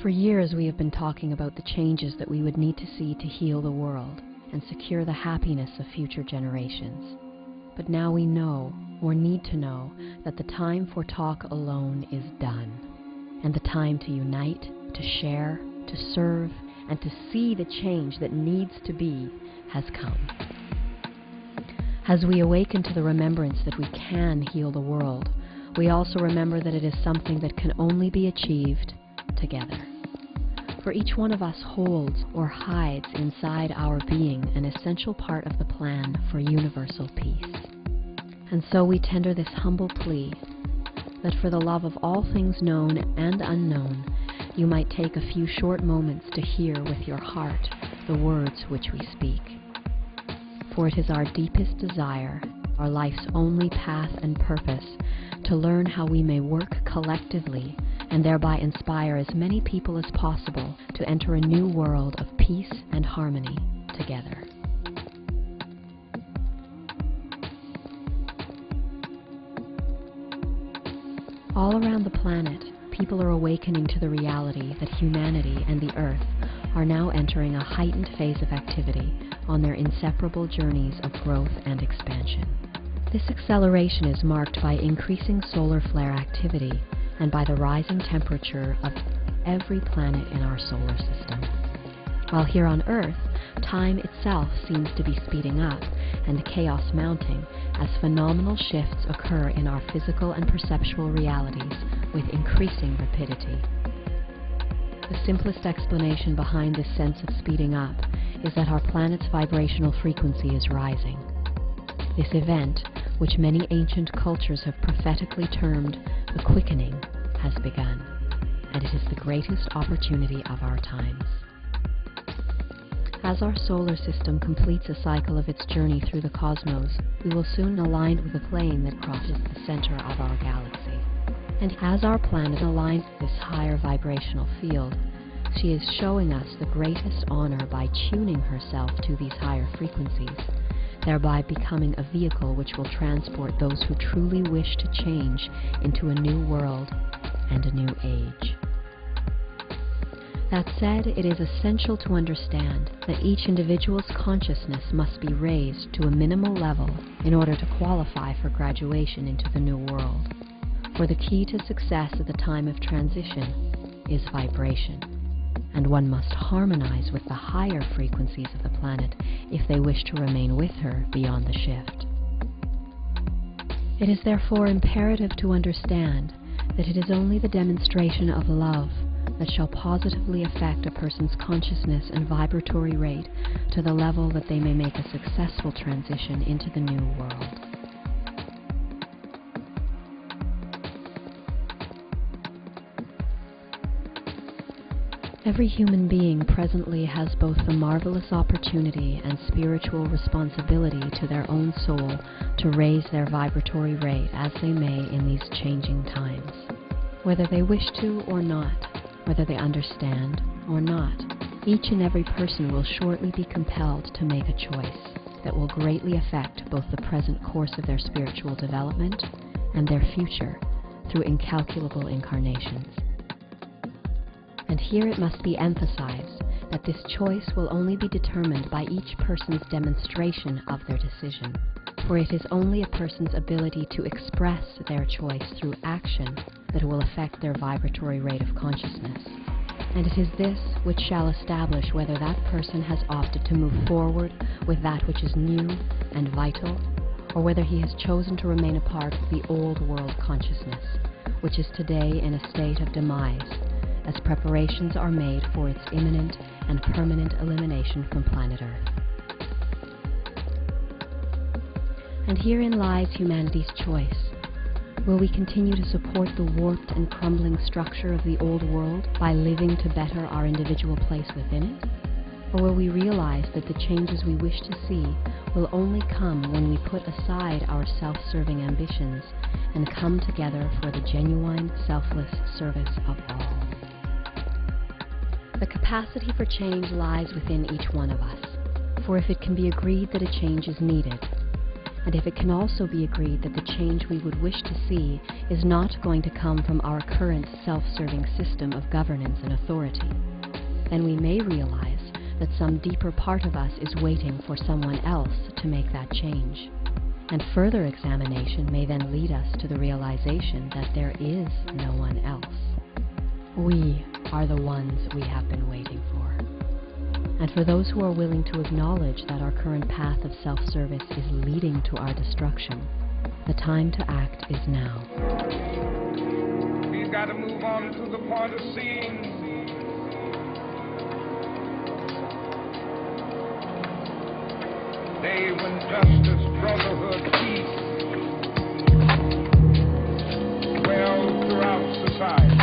For years we have been talking about the changes that we would need to see to heal the world and secure the happiness of future generations. But now we know, or need to know, that the time for talk alone is done, and the time to unite, to share, to serve, and to see the change that needs to be has come. As we awaken to the remembrance that we can heal the world, we also remember that it is something that can only be achieved together. For each one of us holds or hides inside our being an essential part of the plan for universal peace. And so we tender this humble plea that for the love of all things known and unknown, you might take a few short moments to hear with your heart the words which we speak. For it is our deepest desire, our life's only path and purpose, to learn how we may work collectively and thereby inspire as many people as possible to enter a new world of peace and harmony together. All around the planet, people are awakening to the reality that humanity and the Earth are now entering a heightened phase of activity on their inseparable journeys of growth and expansion. This acceleration is marked by increasing solar flare activity and by the rising temperature of every planet in our solar system. While here on Earth, time itself seems to be speeding up and chaos mounting as phenomenal shifts occur in our physical and perceptual realities with increasing rapidity. The simplest explanation behind this sense of speeding up is that our planet's vibrational frequency is rising. This event, which many ancient cultures have prophetically termed the quickening, has begun, and it is the greatest opportunity of our times. As our solar system completes a cycle of its journey through the cosmos, we will soon align with a plane that crosses the center of our galaxy. And as our planet aligns with this higher vibrational field, she is showing us the greatest honor by tuning herself to these higher frequencies, thereby becoming a vehicle which will transport those who truly wish to change into a new world and a new age. That said, it is essential to understand that each individual's consciousness must be raised to a minimal level in order to qualify for graduation into the new world. For the key to success at the time of transition is vibration, and one must harmonize with the higher frequencies of the planet if they wish to remain with her beyond the shift. It is therefore imperative to understand that it is only the demonstration of love that shall positively affect a person's consciousness and vibratory rate to the level that they may make a successful transition into the new world. Every human being presently has both the marvelous opportunity and spiritual responsibility to their own soul to raise their vibratory rate as they may in these changing times. Whether they wish to or not, whether they understand or not, each and every person will shortly be compelled to make a choice that will greatly affect both the present course of their spiritual development and their future through incalculable incarnations. And here it must be emphasized that this choice will only be determined by each person's demonstration of their decision, for it is only a person's ability to express their choice through action that will affect their vibratory rate of consciousness. And it is this which shall establish whether that person has opted to move forward with that which is new and vital, or whether he has chosen to remain a part of the old world consciousness, which is today in a state of demise, as preparations are made for its imminent and permanent elimination from planet Earth. And herein lies humanity's choice. Will we continue to support the warped and crumbling structure of the old world by living to better our individual place within it? Or will we realize that the changes we wish to see will only come when we put aside our self-serving ambitions and come together for the genuine, selfless service of all? The capacity for change lies within each one of us, for if it can be agreed that a change is needed, And if it can also be agreed that the change we would wish to see is not going to come from our current self-serving system of governance and authority, then we may realize that some deeper part of us is waiting for someone else to make that change. And further examination may then lead us to the realization that there is no one else. We are the ones we have been waiting for. And for those who are willing to acknowledge that our current path of self-service is leading to our destruction, the time to act is now. We've got to move on to the point of seeing day when justice, brotherhood, peace dwell throughout society.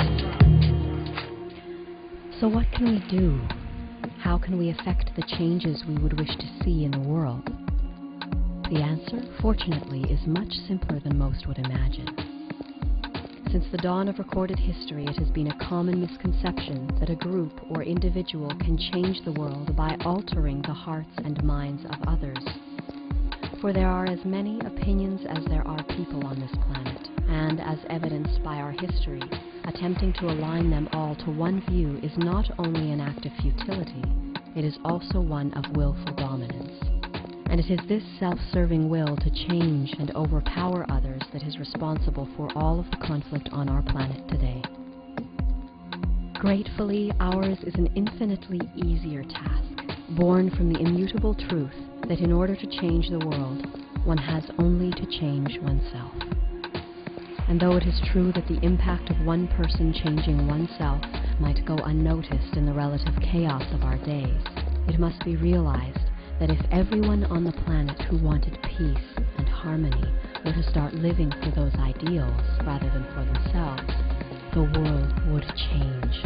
So what can we do? How can we affect the changes we would wish to see in the world? The answer, fortunately, is much simpler than most would imagine. Since the dawn of recorded history, it has been a common misconception that a group or individual can change the world by altering the hearts and minds of others. For there are as many opinions as there are people on this planet, and as evidenced by our history, attempting to align them all to one view is not only an act of futility, it is also one of willful dominance. And it is this self-serving will to change and overpower others that is responsible for all of the conflict on our planet today. Gratefully, ours is an infinitely easier task, born from the immutable truth that in order to change the world, one has only to change oneself. And though it is true that the impact of one person changing oneself might go unnoticed in the relative chaos of our days, it must be realized that if everyone on the planet who wanted peace and harmony were to start living for those ideals rather than for themselves, the world would change.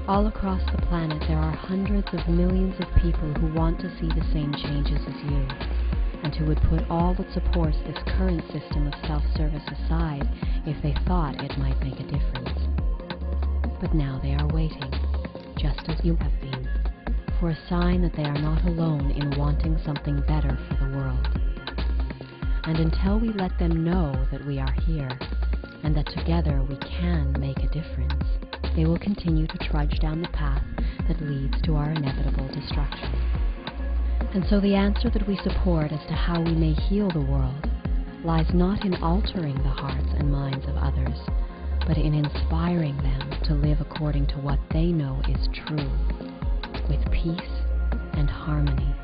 All across the planet there are hundreds of millions of people who want to see the same changes as you, and who would put all that supports this current system of self-service aside if they thought it might make a difference. But now they are waiting, just as you have been, for a sign that they are not alone in wanting something better for the world. And until we let them know that we are here, and that together we can make a difference, they will continue to trudge down the path that leads to our inevitable destruction. And so the answer that we support as to how we may heal the world lies not in altering the hearts and minds of others, but in inspiring them to live according to what they know is true, with peace and harmony,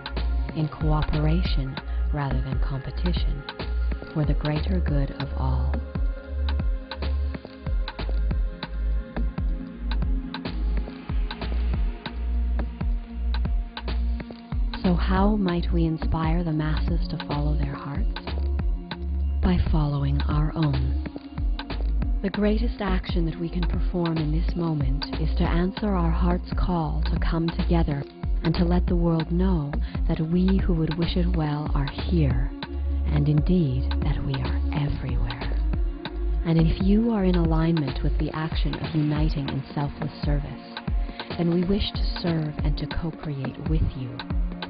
in cooperation rather than competition, for the greater good of all. So how might we inspire the masses to follow their hearts? By following our own. The greatest action that we can perform in this moment is to answer our heart's call to come together and to let the world know that we who would wish it well are here, and indeed that we are everywhere. And if you are in alignment with the action of uniting in selfless service, then we wish to serve and to co-create with you,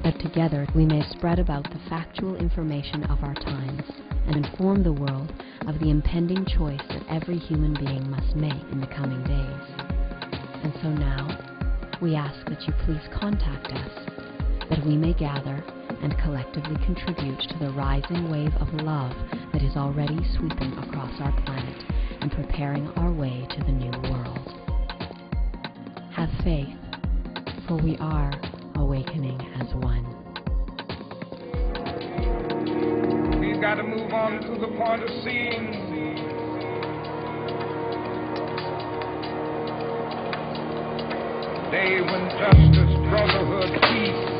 that together we may spread about the factual information of our times and inform the world of the impending choice that every human being must make in the coming days. And so now, we ask that you please contact us, that we may gather and collectively contribute to the rising wave of love that is already sweeping across our planet and preparing our way to the new world. Have faith, for we are awakening as one. We've got to move on to the point of seeing day when justice, brotherhood, peace